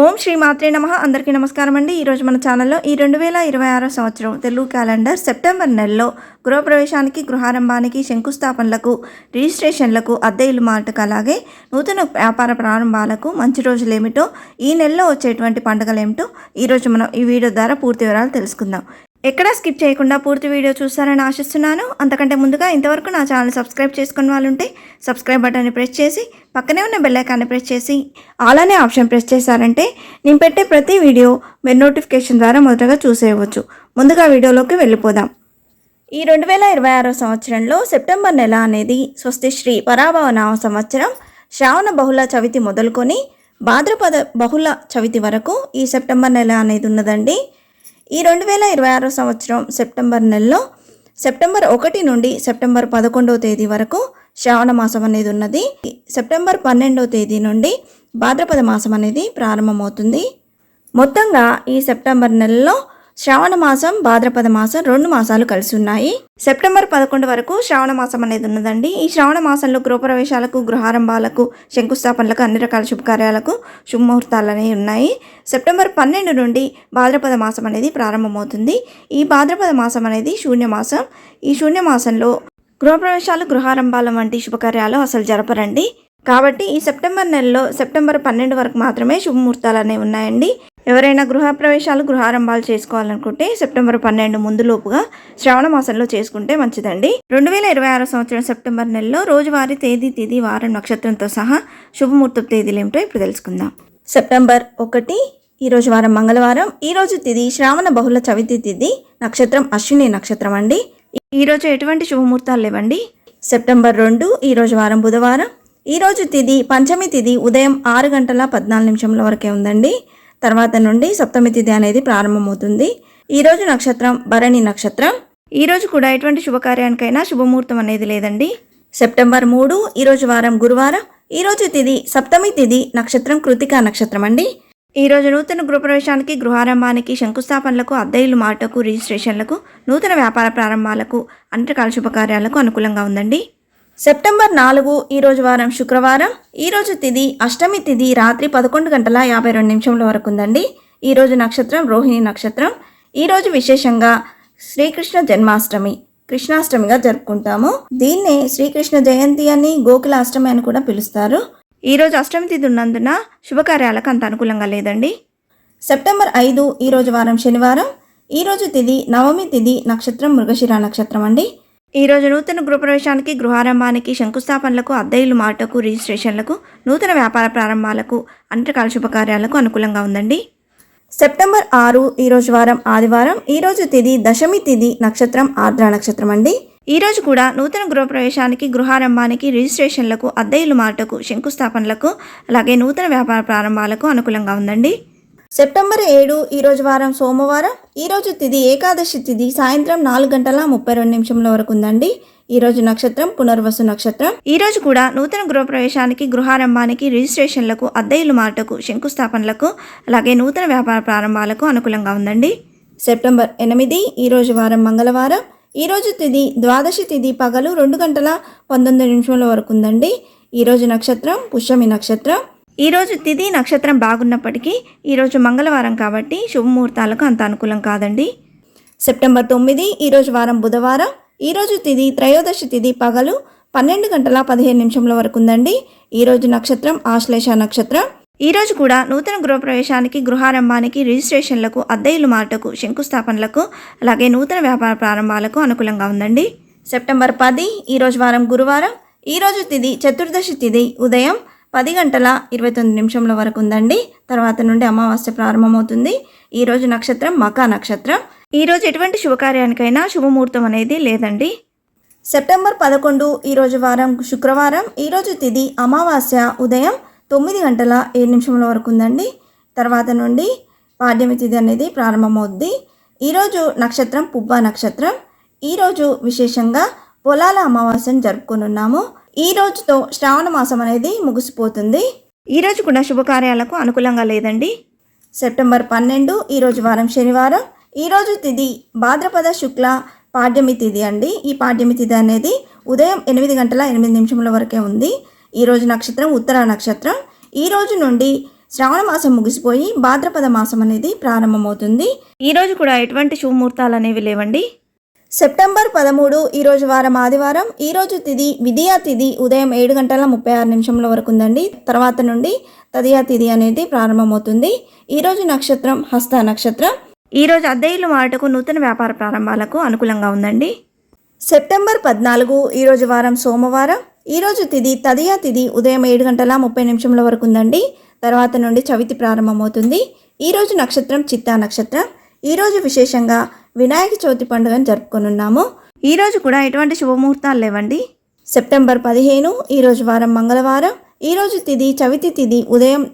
ఓం శ్రీ మాత్రే నమః. అందరికీ నమస్కారం అండి. ఈరోజు మన ఛానల్లో ఈ 2026 సంవత్సరం తెలుగు క్యాలెండర్ సెప్టెంబర్ నెలలో గృహప్రవేశానికి, గృహారంభానికి, శంకుస్థాపనలకు, రిజిస్ట్రేషన్లకు, అద్దె ఇల్లు మాటకు, అలాగే నూతన వ్యాపార ప్రారంభాలకు మంచి రోజులు ఏమిటో, ఈ నెలలో వచ్చేటువంటి పండుగలు ఏమిటో ఈరోజు మనం ఈ వీడియో ద్వారా పూర్తి వివరాలు తెలుసుకుందాం. ఎక్కడా స్కిప్ చేయకుండా పూర్తి వీడియో చూస్తారని ఆశిస్తున్నాను. అంతకంటే ముందుగా ఇంతవరకు నా ఛానల్ సబ్స్క్రైబ్ చేసుకున్న వాళ్ళు ఉంటే సబ్స్క్రైబ్ బటన్ని ప్రెస్ చేసి పక్కనే ఉన్న బెల్ ఐకాన్ని ప్రెస్ చేసి ఆల్ అనే ఆప్షన్ ప్రెస్ చేశారంటే నేను పెట్టే ప్రతి వీడియో మీరు నోటిఫికేషన్ ద్వారా మొదటగా చూసేయవచ్చు. ముందుగా వీడియోలోకి వెళ్ళిపోదాం. ఈ 2026 సంవత్సరంలో సెప్టెంబర్ నెల అనేది స్వస్తిశ్రీ పరాభవ నామ సంవత్సరం శ్రావణ బహుళ చవితి మొదలుకొని భాద్రపద బహుళ చవితి వరకు ఈ సెప్టెంబర్ నెల అనేది ఉన్నదండి. ఈ 2026 సంవత్సరం సెప్టెంబర్ నెలలో సెప్టెంబర్ 1 నుండి సెప్టెంబర్ 11వ తేదీ వరకు శ్రావణ మాసం అనేది ఉన్నది. సెప్టెంబర్ 12వ తేదీ నుండి భాద్రపద మాసం అనేది ప్రారంభమవుతుంది. మొత్తంగా ఈ సెప్టెంబర్ నెలలో శ్రావణ మాసం, భాద్రపద మాసం 2 మాసాలు కలిసి ఉన్నాయి. సెప్టెంబర్ 11 వరకు శ్రావణ మాసం అనేది ఉన్నదండి. ఈ శ్రావణ మాసంలో గృహప్రవేశాలకు, గృహారంభాలకు, శంకుస్థాపనలకు, అన్ని రకాల శుభకార్యాలకు శుభముహూర్తాలు అనేవి ఉన్నాయి. సెప్టెంబర్ 12 నుండి భాద్రపద మాసం అనేది ప్రారంభమవుతుంది. ఈ భాద్రపద మాసం అనేది శూన్యమాసం. ఈ శూన్యమాసంలో గృహప్రవేశాలు, గృహారంభాల వంటి శుభకార్యాలు అసలు జరపరండి. కాబట్టి ఈ సెప్టెంబర్ నెలలో సెప్టెంబర్ 12 వరకు మాత్రమే శుభముహూర్తాలు అనేవి ఉన్నాయండి. ఎవరైనా గృహప్రవేశాలు, గృహారంభాలు చేసుకోవాలనుకుంటే సెప్టెంబర్ 12 ముందులోపుగా శ్రావణ మాసంలో చేసుకుంటే మంచిదండి. 2026 సంవత్సరం సెప్టెంబర్ నెలలో రోజువారీ తేదీ, తిథి, వారం, నక్షత్రంతో సహా శుభముహూర్త తేదీలు ఏమిటో ఇప్పుడు తెలుసుకుందాం. సెప్టెంబర్ 1 ఈరోజు వారం మంగళవారం. ఈరోజు తిథి శ్రావణ బహుళ చవితి తిథి, నక్షత్రం అశ్విని నక్షత్రం అండి. ఈరోజు ఎటువంటి శుభముహూర్తాలు లేవండి. సెప్టెంబర్ 2 ఈరోజు వారం బుధవారం. ఈరోజు తిథి పంచమి తిథి ఉదయం 6:14 వరకే ఉందండి. తర్వాత నుండి సప్తమి తిథి అనేది ప్రారంభమవుతుంది. ఈరోజు నక్షత్రం భరణి నక్షత్రం. ఈరోజు కూడా ఎటువంటి శుభకార్యానికైనా శుభముహూర్తం అనేది లేదండి. సెప్టెంబర్ 3 ఈరోజు వారం గురువారం. ఈరోజు తిథి సప్తమి తిథి, నక్షత్రం కృతికా నక్షత్రం అండి. ఈరోజు నూతన గృహప్రవేశానికి, గృహారంభానికి, శంకుస్థాపనలకు, అద్దె ఇల్లు మాటకు, రిజిస్ట్రేషన్లకు, నూతన వ్యాపార ప్రారంభాలకు, అన్ని రకాల శుభకార్యాలకు అనుకూలంగా ఉందండి. సెప్టెంబర్ 4 ఈరోజు వారం శుక్రవారం. ఈరోజు తిథి అష్టమి తిథి రాత్రి 11:52 వరకు ఉందండి. ఈరోజు నక్షత్రం రోహిణి నక్షత్రం. ఈరోజు విశేషంగా శ్రీకృష్ణ జన్మాష్టమి, కృష్ణాష్టమిగా జరుపుకుంటాము. దీన్నే శ్రీకృష్ణ జయంతి అని, గోకులాష్టమి అని కూడా పిలుస్తారు. ఈరోజు అష్టమి తిథి ఉన్నందున శుభకార్యాలకు అంత అనుకూలంగా లేదండి. సెప్టెంబర్ 5 ఈరోజు వారం శనివారం. ఈరోజు తిథి నవమి తిథి, నక్షత్రం మృగశిర నక్షత్రం అండి. ఈరోజు నూతన గృహప్రవేశానికి, గృహారంభానికి, శంకుస్థాపనలకు, అద్దె ఇల్లు మాటకు, రిజిస్ట్రేషన్లకు, నూతన వ్యాపార ప్రారంభాలకు, అన్ని రకాల శుభకార్యాలకు అనుకూలంగా ఉందండి. సెప్టెంబర్ 6 ఈరోజు వారం ఆదివారం. ఈరోజు తిథి దశమి తిథి, నక్షత్రం ఆర్ద్ర నక్షత్రం అండి. ఈరోజు కూడా నూతన గృహప్రవేశానికి, గృహారంభానికి, రిజిస్ట్రేషన్లకు, అద్దె ఇల్లు మాటకు, శంకుస్థాపనలకు, అలాగే నూతన వ్యాపార ప్రారంభాలకు అనుకూలంగా ఉందండి. సెప్టెంబర్ 7 ఈరోజు వారం సోమవారం. ఈరోజు తిథి ఏకాదశి తిథి సాయంత్రం 4:32 వరకు ఉందండి. ఈరోజు నక్షత్రం పునర్వసు నక్షత్రం. ఈరోజు కూడా నూతన గృహప్రవేశానికి, గృహారంభానికి, రిజిస్ట్రేషన్లకు, అద్దె ఇల్లు మాటకు, శంకుస్థాపనలకు, అలాగే నూతన వ్యాపార ప్రారంభాలకు అనుకూలంగా ఉందండి. సెప్టెంబర్ 8 ఈరోజు వారం మంగళవారం. ఈరోజు తిథి ద్వాదశి తిథి పగలు 2:19 వరకు ఉందండి. ఈరోజు నక్షత్రం పుష్యమి నక్షత్రం. ఈరోజు తిథి నక్షత్రం బాగున్నప్పటికీ ఈరోజు మంగళవారం కాబట్టి శుభముహూర్తాలకు అంత అనుకూలం కాదండి. సెప్టెంబర్ 9 ఈరోజు వారం బుధవారం. ఈరోజు తిథి త్రయోదశి తిథి పగలు 12:15 వరకు ఉందండి. ఈరోజు నక్షత్రం ఆశ్లేష నక్షత్రం. ఈరోజు కూడా నూతన గృహప్రవేశానికి, గృహారంభానికి, రిజిస్ట్రేషన్లకు, అద్దె ఇల్లు మాటకు, శంకుస్థాపనలకు, అలాగే నూతన వ్యాపార ప్రారంభాలకు అనుకూలంగా ఉందండి. సెప్టెంబర్ 10 ఈరోజు వారం గురువారం. ఈరోజు తిథి చతుర్దశి తిథి ఉదయం 10:29 వరకు ఉందండి. తర్వాత నుండి అమావాస్య ప్రారంభమవుతుంది. ఈరోజు నక్షత్రం మఖ నక్షత్రం. ఈరోజు ఎటువంటి శుభకార్యానికైనా శుభముహూర్తం అనేది లేదండి. సెప్టెంబర్ 11 ఈరోజు వారం శుక్రవారం. ఈరోజు తిథి అమావాస్య ఉదయం 9:07 వరకు ఉందండి. తర్వాత నుండి పాడ్యమి తిథి అనేది ప్రారంభమవుద్ది. ఈరోజు నక్షత్రం పుబ్బ నక్షత్రం. ఈరోజు విశేషంగా పొలాల అమావాస్యను జరుపుకొనున్నాము. ఈ రోజుతో శ్రావణ మాసం అనేది ముగిసిపోతుంది. ఈరోజు కూడా శుభకార్యాలకు అనుకూలంగా లేదండి. సెప్టెంబర్ 12 ఈరోజు వారం శనివారం. ఈరోజు తిథి భాద్రపద శుక్ల పాడ్యమి తిథి అండి. ఈ పాడ్యమి తిథి అనేది ఉదయం 8:08 వరకే ఉంది. ఈరోజు నక్షత్రం ఉత్తర నక్షత్రం. ఈ రోజు నుండి శ్రావణ మాసం ముగిసిపోయి భాద్రపద మాసం అనేది ప్రారంభమవుతుంది. ఈరోజు కూడా ఎటువంటి శుభముహూర్తాలు అనేవి లేవండి. సెప్టెంబర్ 13 ఈరోజు వారం ఆదివారం. ఈరోజు తిథి విధియా తిథి ఉదయం 7:36 వరకు ఉందండి. తర్వాత నుండి తదియా తిథి అనేది ప్రారంభమవుతుంది. ఈరోజు నక్షత్రం హస్త నక్షత్రం. ఈరోజు అద్దె ఇల్లు మారటకు నూతన వ్యాపార ప్రారంభాలకు అనుకూలంగా ఉందండి. సెప్టెంబర్ 14 ఈరోజు వారం సోమవారం. ఈరోజు తిథి తదియా తిథి ఉదయం 7:30 వరకు ఉందండి. తర్వాత నుండి చవితి ప్రారంభమవుతుంది. ఈరోజు నక్షత్రం చిత్తా నక్షత్రం. ఈరోజు విశేషంగా వినాయక చవితి పండుగను జరుపుకొనున్నాము. ఈరోజు కూడా ఎటువంటి శుభముహూర్తాలు లేవండి. సెప్టెంబర్ 15 ఈరోజు వారం మంగళవారం. ఈరోజు తిథి చవితి తిథి ఉదయం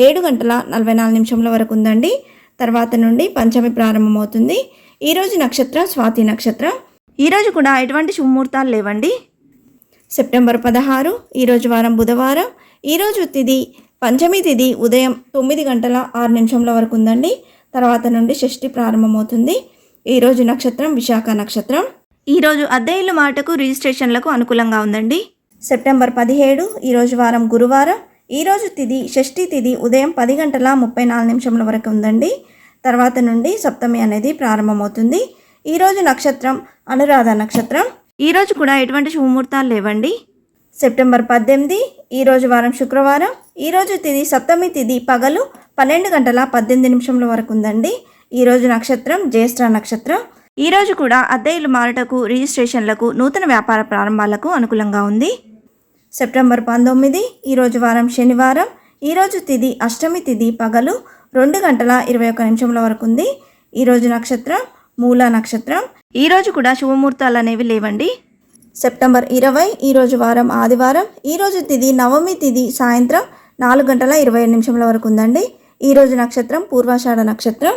7:44 వరకు ఉందండి. తర్వాత నుండి పంచమి ప్రారంభమవుతుంది. ఈరోజు నక్షత్రం స్వాతి నక్షత్రం. ఈరోజు కూడా ఎటువంటి శుభముహూర్తాలు లేవండి. సెప్టెంబర్ 16 ఈరోజు వారం బుధవారం. ఈరోజు తిథి పంచమి తిథి ఉదయం 9:06 వరకు ఉందండి. తర్వాత నుండి షష్ఠి ప్రారంభమవుతుంది. ఈరోజు నక్షత్రం విశాఖ నక్షత్రం. ఈరోజు అద్దె ఇల్లు మాటకు రిజిస్ట్రేషన్లకు అనుకూలంగా ఉందండి. సెప్టెంబర్ 17 ఈరోజు వారం గురువారం. ఈరోజు తిథి షష్ఠి తిథి ఉదయం 10:34 వరకు ఉందండి. తర్వాత నుండి సప్తమి అనేది ప్రారంభమవుతుంది. ఈరోజు నక్షత్రం అనురాధ నక్షత్రం. ఈరోజు కూడా ఎటువంటి శుభముహూర్తాలు లేవండి. సెప్టెంబర్ 18 ఈరోజు వారం శుక్రవారం. ఈరోజు తిథి సప్తమి తిథి పగలు 12:18 వరకు ఉందండి. ఈరోజు నక్షత్రం జ్యేష్ఠ నక్షత్రం. ఈరోజు కూడా అద్దె ఇల్లు మారటకు రిజిస్ట్రేషన్లకు నూతన వ్యాపార ప్రారంభాలకు అనుకూలంగా ఉంది. సెప్టెంబర్ 19 ఈరోజు వారం శనివారం. ఈరోజు తిథి అష్టమి తిథి పగలు 2:21 వరకు ఉంది. ఈరోజు నక్షత్రం మూల నక్షత్రం. ఈరోజు కూడా శుభముహూర్తాలు అనేవి లేవండి. సెప్టెంబర్ 20 ఈరోజు వారం ఆదివారం. ఈరోజు తిథి నవమి తిథి సాయంత్రం 4:27 వరకు ఉందండి. ఈరోజు నక్షత్రం పూర్వాషాఢ నక్షత్రం.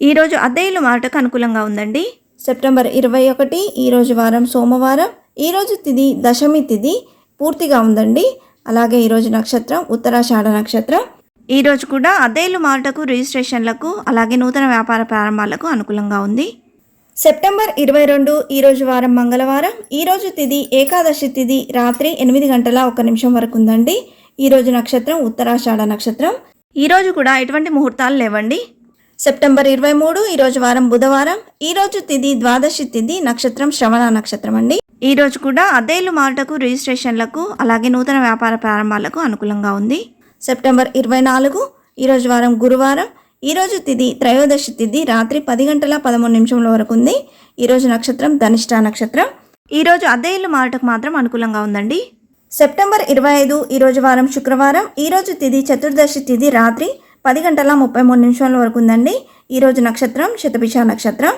ఈరోజు అద్దె ఇల్లు మారటకు అనుకూలంగా ఉందండి. సెప్టెంబర్ 21 ఈరోజు వారం సోమవారం. ఈరోజు తిథి దశమి తిథి పూర్తిగా ఉందండి. అలాగే ఈరోజు నక్షత్రం ఉత్తరాషాఢ నక్షత్రం. ఈరోజు కూడా అద్దె ఇల్లు మారటకు రిజిస్ట్రేషన్లకు అలాగే నూతన వ్యాపార ప్రారంభాలకు అనుకూలంగా ఉంది. సెప్టెంబర్ 22 ఈరోజు వారం మంగళవారం. ఈరోజు తిథి ఏకాదశి తిథి రాత్రి 8:01 వరకు ఉందండి. ఈరోజు నక్షత్రం ఉత్తరాషాఢ నక్షత్రం. ఈరోజు కూడా ఎటువంటి ముహూర్తాలు లేవండి. సెప్టెంబర్ 23 ఈరోజు వారం బుధవారం. ఈరోజు తిథి ద్వాదశి తిథి నక్షత్రం శ్రవణ నక్షత్రం అండి. ఈరోజు కూడా అద్దె ఇల్లు మారటకు రిజిస్ట్రేషన్లకు అలాగే నూతన వ్యాపార ప్రారంభాలకు అనుకూలంగా ఉంది. సెప్టెంబర్ 24 ఈరోజు వారం గురువారం. ఈరోజు తిథి త్రయోదశి తిథి రాత్రి 10:13 వరకు ఉంది. ఈరోజు నక్షత్రం ధనిష్ట నక్షత్రం. ఈరోజు అద్దె ఇల్లు మారటకు మాత్రం అనుకూలంగా ఉందండి. సెప్టెంబర్ 25 ఈరోజు వారం శుక్రవారం. ఈరోజు తిథి చతుర్దశి తిథి రాత్రి 10:33 వరకు ఉందండి. ఈరోజు నక్షత్రం శతభిష నక్షత్రం.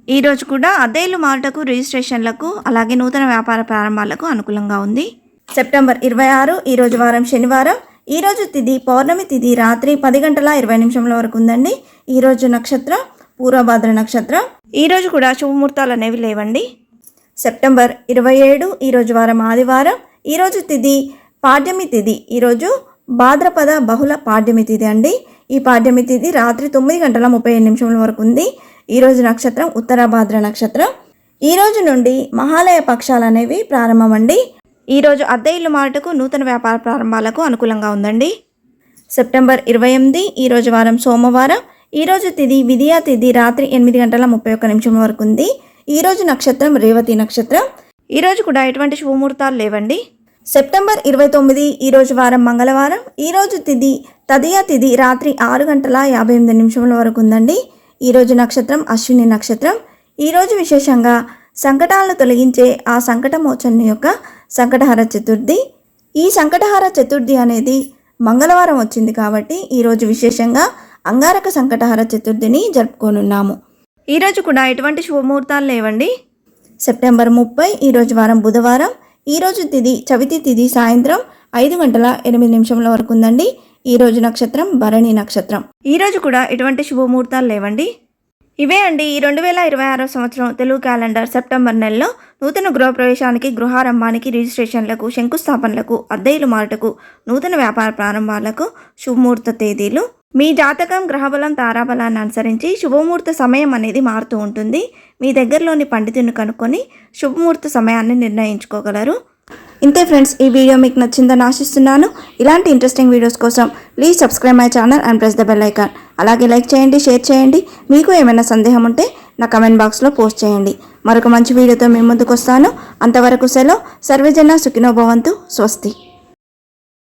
ఈరోజు కూడా అద్దె ఇల్లు మారటకు రిజిస్ట్రేషన్లకు అలాగే నూతన వ్యాపార ప్రారంభాలకు అనుకూలంగా ఉంది. సెప్టెంబర్ 26 ఈరోజు వారం శనివారం. ఈరోజు తిథి పౌర్ణమి తిథి రాత్రి 10:20 వరకు ఉందండి. ఈరోజు నక్షత్రం పూర్వభాద్ర నక్షత్రం. ఈరోజు కూడా శుభముహూర్తాలు అనేవి లేవండి. సెప్టెంబర్ 27 ఈరోజు వారం ఆదివారం. ఈరోజు తిథి పాడ్యమి తిథి. ఈరోజు భాద్రపద బహుళ పాడ్యమి తిథి అండి. ఈ పాడ్యమి తిథి రాత్రి 9:37 వరకు ఉంది. ఈరోజు నక్షత్రం ఉత్తరాభాద్ర నక్షత్రం. ఈరోజు నుండి మహాలయ పక్షాలు అనేవి ప్రారంభమండి. ఈరోజు అద్దె ఇల్లు మారటకు నూతన వ్యాపార ప్రారంభాలకు అనుకూలంగా ఉందండి. సెప్టెంబర్ 28 ఈరోజు వారం సోమవారం. ఈరోజు తిథి విధియా తిథి రాత్రి 8:31 వరకు ఉంది. ఈరోజు నక్షత్రం రేవతి నక్షత్రం. ఈరోజు కూడా ఎటువంటి శుభముహూర్తాలు లేవండి. సెప్టెంబర్ 29 ఈరోజు వారం మంగళవారం. ఈరోజు తిథి తదియా తిథి రాత్రి 6:58 వరకు ఉందండి. ఈరోజు నక్షత్రం అశ్విని నక్షత్రం. ఈరోజు విశేషంగా సంకటాలను తొలగించే ఆ సంకటమోచన యొక్క సంకటహర చతుర్థి. ఈ సంకటహర చతుర్థి అనేది మంగళవారం వచ్చింది కాబట్టి ఈరోజు విశేషంగా అంగారక సంకటహర చతుర్థిని జరుపుకోనున్నాము. ఈరోజు కూడా ఎటువంటి శుభముహూర్తాలు లేవండి. సెప్టెంబర్ 30 ఈరోజు వారం బుధవారం. ఈరోజు తిథి చవితి తిథి సాయంత్రం 5:08 వరకు ఉందండి. ఈరోజు నక్షత్రం భరణి నక్షత్రం. ఈరోజు కూడా ఎటువంటి శుభముహూర్తాలు లేవండి. ఇవే అండి ఈ 2026 సంవత్సరం తెలుగు క్యాలెండర్ సెప్టెంబర్ నెలలో నూతన గృహప్రవేశానికి గృహారంభానికి రిజిస్ట్రేషన్లకు శంకుస్థాపనలకు అద్దె ఇల్లు మారటకు నూతన వ్యాపార ప్రారంభాలకు శుభముహూర్త తేదీలు. మీ జాతకం గ్రహబలం తారాబలాన్ని అనుసరించి శుభముహూర్త సమయం అనేది మారుతూ ఉంటుంది. మీ దగ్గరలోని పండితుని కనుక్కొని శుభముహూర్త సమయాన్ని నిర్ణయించుకోగలరు. ఇంతే ఫ్రెండ్స్, ఈ వీడియో మీకు నచ్చిందని ఆశిస్తున్నాను. ఇలాంటి ఇంట్రెస్టింగ్ వీడియోస్ కోసం please subscribe my channel and press the bell icon. అలాగే లైక్ చేయండి, షేర్ చేయండి. మీకు ఏమైనా సందేహం ఉంటే నా కమెంట్ బాక్స్లో పోస్ట్ చేయండి. మరొక మంచి వీడియోతో మీ ముందుకు వస్తాను. అంతవరకు సెలవు. సర్వేజన సుఖినో భవంతు. స్వస్తి.